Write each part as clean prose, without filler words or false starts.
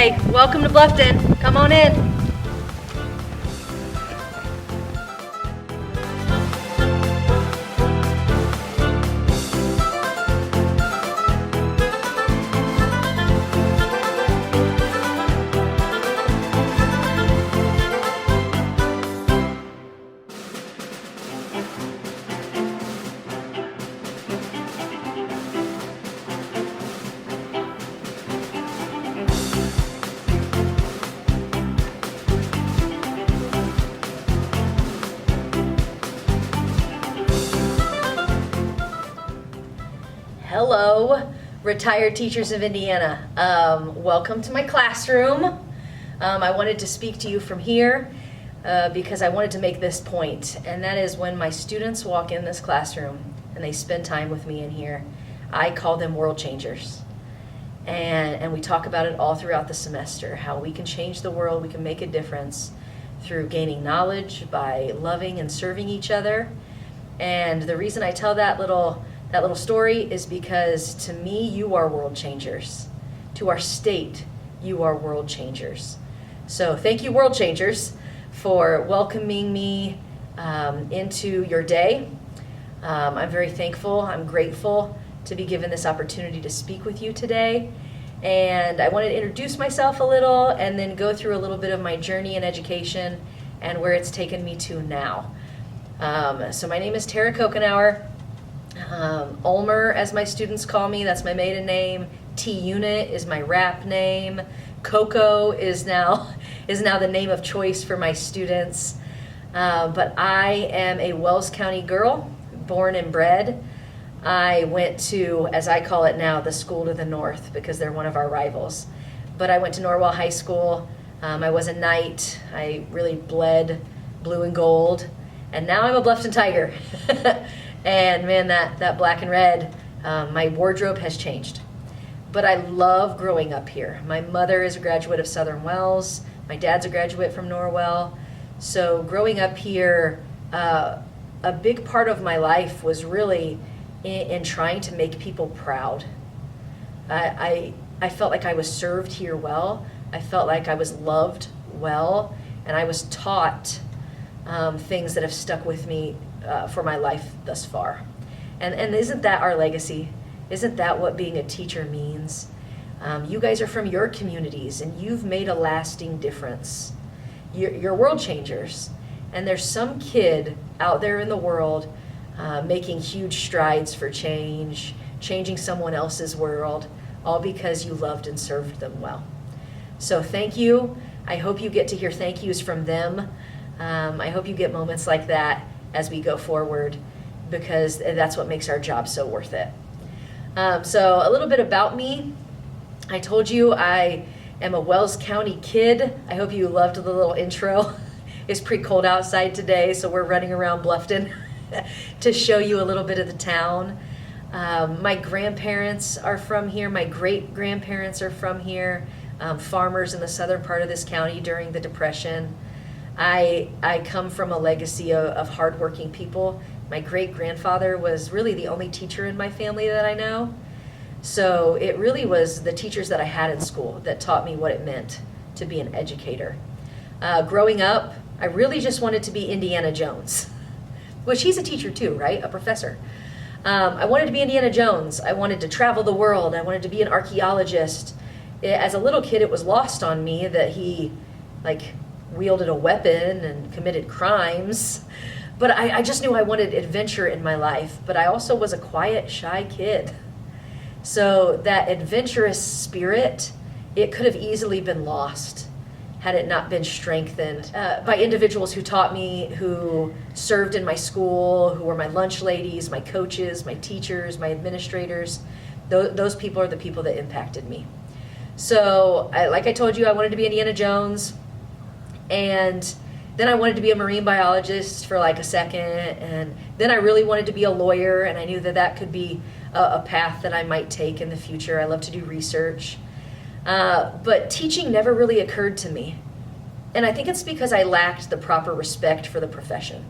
Hey, welcome to Bluffton. Come on in. Hello, retired teachers of Indiana. Welcome to my classroom. I wanted to speak to you from here because I wanted to make this point, and that is when my students walk in this classroom and they spend time with me in here, I call them world changers. And we talk about it all throughout the semester, how we can change the world, we can make a difference through gaining knowledge, by loving and serving each other. And the reason I tell that little story is because to me, you are world changers. To our state, you are world changers. So thank you, world changers, for welcoming me into your day. I'm very thankful, I'm grateful to be given this opportunity to speak with you today. And I wanted to introduce myself a little and then go through a little bit of my journey in education and where it's taken me to now. So my name is Tara Cocanower. Ulmer, as my students call me, that's my maiden name. T-Unit is my rap name. Coco is now the name of choice for my students. But I am a Wells County girl, born and bred. I went to, as I call it now, the school to the north because they're one of our rivals. But I went to Norwell High School. I was a knight. I really bled blue and gold. And now I'm a Bluffton Tiger. And man, that black and red, my wardrobe has changed. But I love growing up here. My mother is a graduate of Southern Wells. My dad's a graduate from Norwell. So growing up here, a big part of my life was really in trying to make people proud. I felt like I was served here well. I felt like I was loved well. And I was taught things that have stuck with me for my life thus far. And isn't that our legacy? Isn't that what being a teacher means? You guys are from your communities and you've made a lasting difference. You're world changers. And there's some kid out there in the world making huge strides for change, changing someone else's world, all because you loved and served them well. So thank you. I hope you get to hear thank yous from them. I hope you get moments like that as we go forward, because that's what makes our job so worth it. So a little bit about me. I told you I am a Wells County kid. I hope you loved the little intro. It's pretty cold outside today, so we're running around Bluffton to show you a little bit of the town. My grandparents are from here. My great-grandparents are from here, farmers in the southern part of this county during the Depression. I come from a legacy of hardworking people. My great-grandfather was really the only teacher in my family that I know. So it really was the teachers that I had in school that taught me what it meant to be an educator. Growing up, I really just wanted to be Indiana Jones, which he's a teacher too, right? A professor. I wanted to be Indiana Jones. I wanted to travel the world. I wanted to be an archaeologist. As a little kid, it was lost on me that he, wielded a weapon and committed crimes. But I just knew I wanted adventure in my life. But I also was a quiet, shy kid. So that adventurous spirit, it could have easily been lost had it not been strengthened by individuals who taught me, who served in my school, who were my lunch ladies, my coaches, my teachers, my administrators. Those people are the people that impacted me. So like I told you, I wanted to be Indiana Jones. And then I wanted to be a marine biologist for a second, and then I really wanted to be a lawyer, and I knew that could be a path that I might take in the future. I love to do research. But teaching never really occurred to me. And I think it's because I lacked the proper respect for the profession.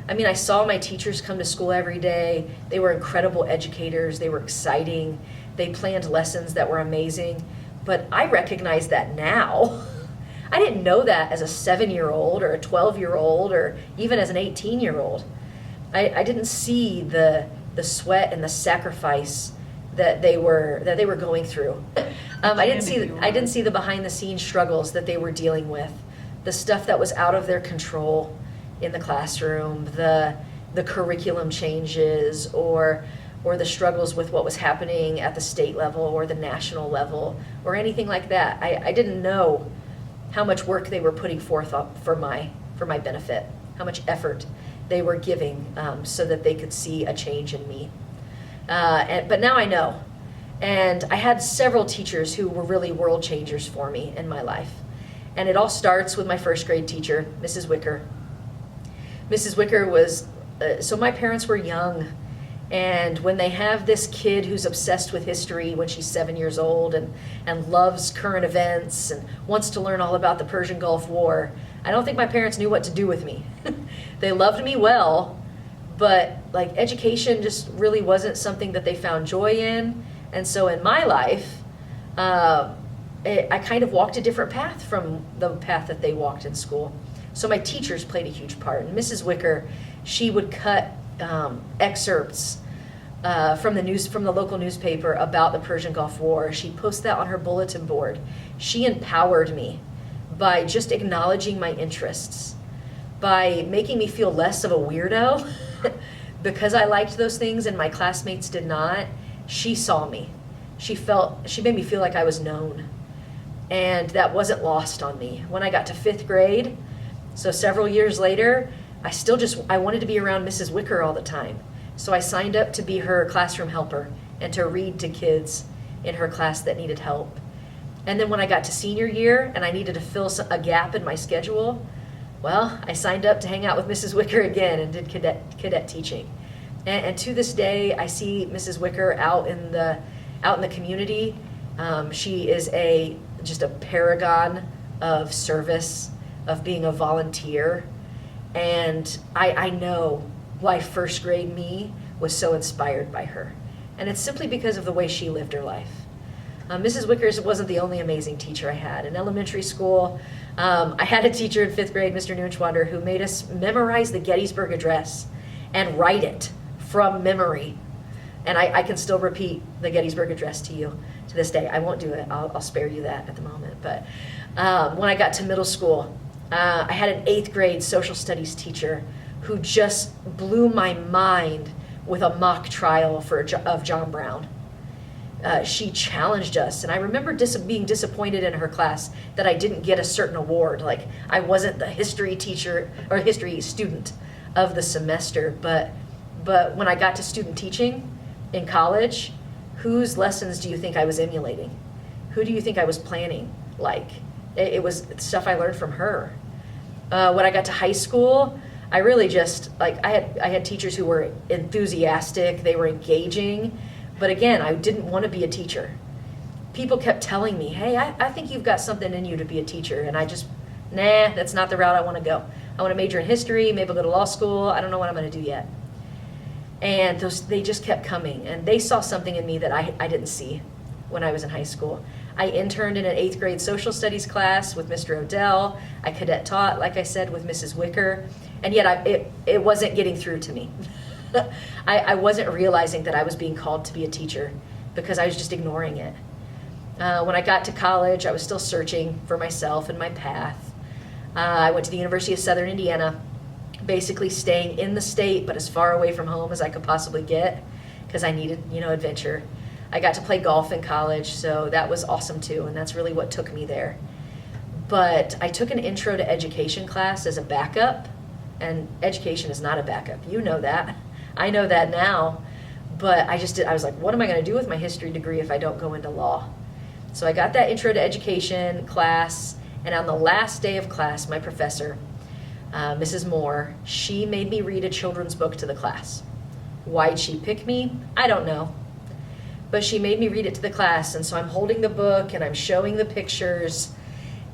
I mean, I saw my teachers come to school every day. They were incredible educators. They were exciting. They planned lessons that were amazing. but I recognize that now. I didn't know that as a 7-year-old or a 12-year-old or even as an 18-year-old. I didn't see the sweat and the sacrifice that they were going through. I didn't see the behind the scenes struggles that they were dealing with, the stuff that was out of their control in the classroom, the curriculum changes, or the struggles with what was happening at the state level or the national level or anything like that. I didn't know how much work they were putting forth for my benefit, how much effort they were giving so that they could see a change in me. But now I know. And I had several teachers who were really world changers for me in my life. And it all starts with my first grade teacher, Mrs. Wicker. Mrs. Wicker was, so my parents were young. And when they have this kid who's obsessed with history when she's 7 years old and loves current events and wants to learn all about the Persian Gulf War, I don't think my parents knew what to do with me. They loved me well, but like education just really wasn't something that they found joy in. And so in my life, I kind of walked a different path from the path that they walked in school. So my teachers played a huge part. And Mrs. Wicker, she would cut excerpts from the local newspaper about the Persian Gulf War. She'd post that on her bulletin board. She empowered me by just acknowledging my interests, by making me feel less of a weirdo because I liked those things and my classmates did not. She saw me. She made me feel like I was known. And that wasn't lost on me. When I got to 5th grade, so several years later, I wanted to be around Mrs. Wicker all the time. So I signed up to be her classroom helper and to read to kids in her class that needed help. And then when I got to senior year and I needed to fill a gap in my schedule, well, I signed up to hang out with Mrs. Wicker again and did cadet teaching. And to this day, I see Mrs. Wicker out in the community. She is just a paragon of service, of being a volunteer. And I know why first grade me was so inspired by her. And it's simply because of the way she lived her life. Mrs. Wickers wasn't the only amazing teacher I had. In elementary school, I had a teacher in 5th grade, Mr. Neuenschwander, who made us memorize the Gettysburg Address and write it from memory. And I can still repeat the Gettysburg Address to you to this day. I won't do it. I'll spare you that at the moment. But when I got to middle school, I had an 8th grade social studies teacher who just blew my mind with a mock trial of John Brown. She challenged us, and I remember being disappointed in her class that I didn't get a certain award, like I wasn't the history teacher or history student of the semester. But when I got to student teaching in college, whose lessons do you think I was emulating? Who do you think I was planning? Like, it was stuff I learned from her. When I got to high school, I really just, like, I had teachers who were enthusiastic, they were engaging, but again, I didn't want to be a teacher. People kept telling me, hey, I think you've got something in you to be a teacher, and I just, nah, that's not the route I want to go. I want to major in history, maybe I'll go to law school, I don't know what I'm going to do yet. And they just kept coming, and they saw something in me that I didn't see when I was in high school. I interned in an 8th grade social studies class with Mr. Odell. I cadet taught, like I said, with Mrs. Wicker, and yet it wasn't getting through to me. I wasn't realizing that I was being called to be a teacher because I was just ignoring it. When I got to college, I was still searching for myself and my path. I went to the University of Southern Indiana, basically staying in the state, but as far away from home as I could possibly get because I needed, adventure. I got to play golf in college, so that was awesome too, and that's really what took me there. But I took an intro to education class as a backup, and education is not a backup. You know that. I know that now, but I was like, what am I going to do with my history degree if I don't go into law? So I got that intro to education class, and on the last day of class, my professor, Mrs. Moore, she made me read a children's book to the class. Why'd she pick me? I don't know. But she made me read it to the class, and so I'm holding the book and I'm showing the pictures,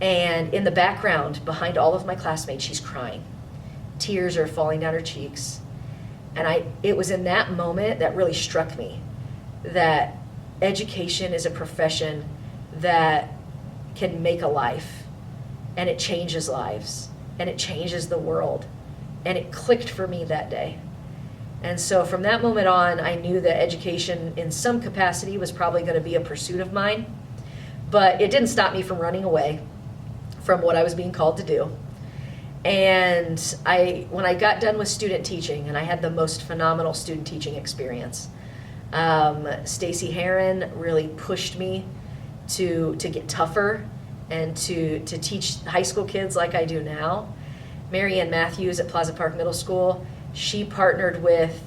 and in the background, behind all of my classmates, she's crying. Tears are falling down her cheeks. And it was in that moment that really struck me that education is a profession that can make a life, and it changes lives, and it changes the world. And it clicked for me that day. And so from that moment on, I knew that education in some capacity was probably going to be a pursuit of mine. But it didn't stop me from running away from what I was being called to do. And when I got done with student teaching, and I had the most phenomenal student teaching experience, Stacy Heron really pushed me to get tougher and to teach high school kids like I do now. Mary Ann Matthews at Plaza Park Middle School, she partnered with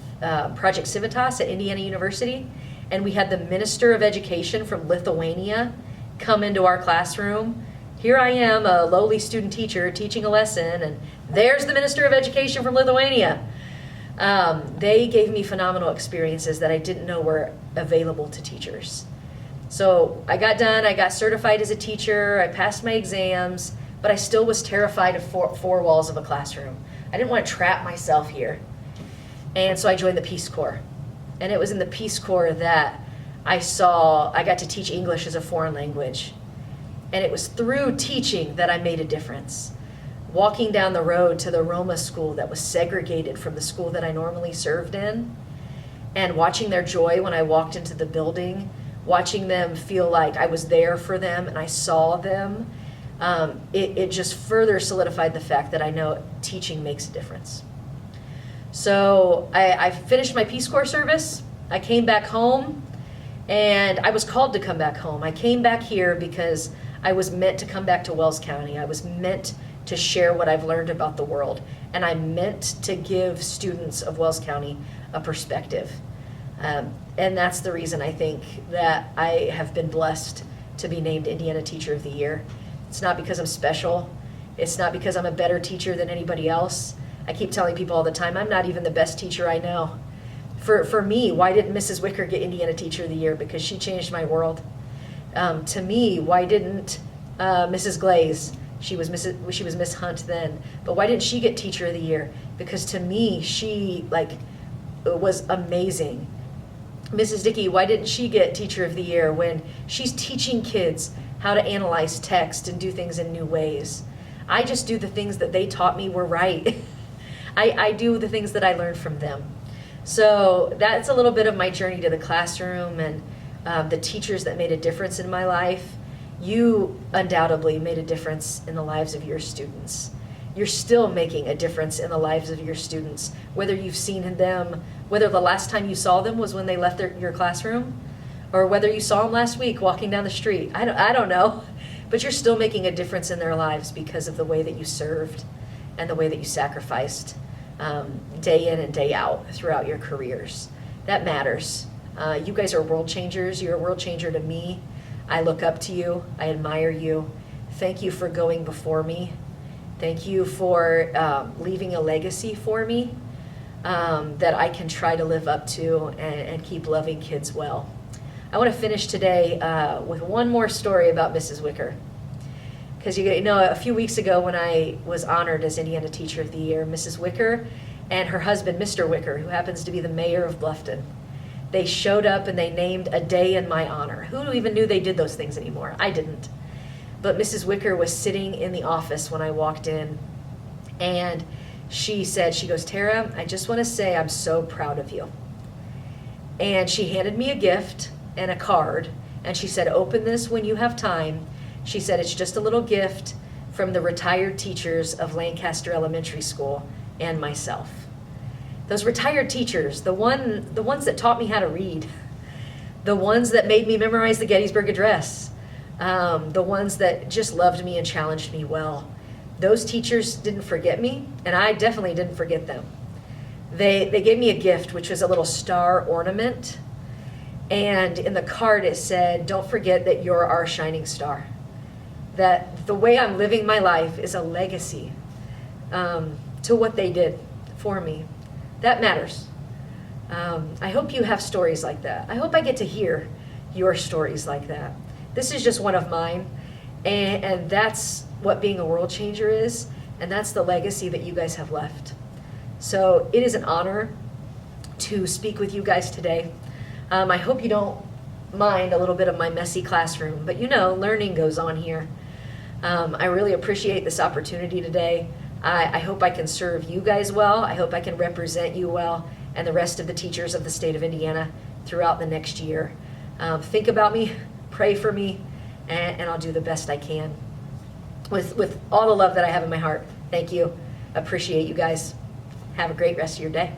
Project Civitas at Indiana University, and we had the Minister of Education from Lithuania come into our classroom. Here I am, a lowly student teacher, teaching a lesson, and there's the Minister of Education from Lithuania. They gave me phenomenal experiences that I didn't know were available to teachers. So I got done, I got certified as a teacher, I passed my exams, but I still was terrified of four walls of a classroom. I didn't want to trap myself here. And so I joined the Peace Corps. And it was in the Peace Corps that I got to teach English as a foreign language. And it was through teaching that I made a difference. Walking down the road to the Roma school that was segregated from the school that I normally served in, and watching their joy when I walked into the building, watching them feel like I was there for them and I saw them, it just further solidified the fact that I know teaching makes a difference. So I finished my Peace Corps service. I came back home, and I was called to come back home. I came back here because I was meant to come back to Wells County. I was meant to share what I've learned about the world, and I meant to give students of Wells County a perspective. And that's the reason I think that I have been blessed to be named Indiana Teacher of the Year. It's not because I'm special. It's not because I'm a better teacher than anybody else. I keep telling people all the time, I'm not even the best teacher I know. For me, why didn't Mrs. Wicker get Indiana Teacher of the Year? Because she changed my world. To me, why didn't Mrs. Glaze? She was Miss Hunt then, but why didn't she get Teacher of the Year? Because to me, she was amazing. Mrs. Dickey, why didn't she get Teacher of the Year when she's teaching kids how to analyze text and do things in new ways? I just do the things that they taught me were right. I do the things that I learned from them. So that's a little bit of my journey to the classroom and the teachers that made a difference in my life. You undoubtedly made a difference in the lives of your students. You're still making a difference in the lives of your students, whether you've seen them, whether the last time you saw them was when they left your classroom, or whether you saw them last week walking down the street. I don't know, but you're still making a difference in their lives because of the way that you served and the way that you sacrificed day in and day out throughout your careers. That matters. You guys are world changers. You're a world changer to me. I look up to you. I admire you. Thank you for going before me. Thank you for leaving a legacy for me that I can try to live up to and keep loving kids well. I want to finish today with one more story about Mrs. Wicker. Because you know, a few weeks ago when I was honored as Indiana Teacher of the Year, Mrs. Wicker and her husband, Mr. Wicker, who happens to be the mayor of Bluffton, they showed up and they named a day in my honor. Who even knew they did those things anymore? I didn't. But Mrs. Wicker was sitting in the office when I walked in, and she goes, Tara, I just want to say I'm so proud of you. And she handed me a gift and a card, and she said, open this when you have time. She said, it's just a little gift from the retired teachers of Lancaster Elementary School and myself. Those retired teachers, the ones that taught me how to read, the ones that made me memorize the Gettysburg Address, the ones that just loved me and challenged me well. Those teachers didn't forget me, and I definitely didn't forget them. They gave me a gift, which was a little star ornament, and in the card it said, don't forget that you're our shining star. That the way I'm living my life is a legacy to what they did for me. That matters. I hope you have stories like that. I hope I get to hear your stories like that. This is just one of mine, and that's what being a world changer is, and that's the legacy that you guys have left. So it is an honor to speak with you guys today. I hope you don't mind a little bit of my messy classroom, but learning goes on here. I really appreciate this opportunity today. I hope I can serve you guys well. I hope I can represent you well and the rest of the teachers of the state of Indiana throughout the next year. Think about me, pray for me, and I'll do the best I can with all the love that I have in my heart. Thank you. Appreciate you guys. Have a great rest of your day.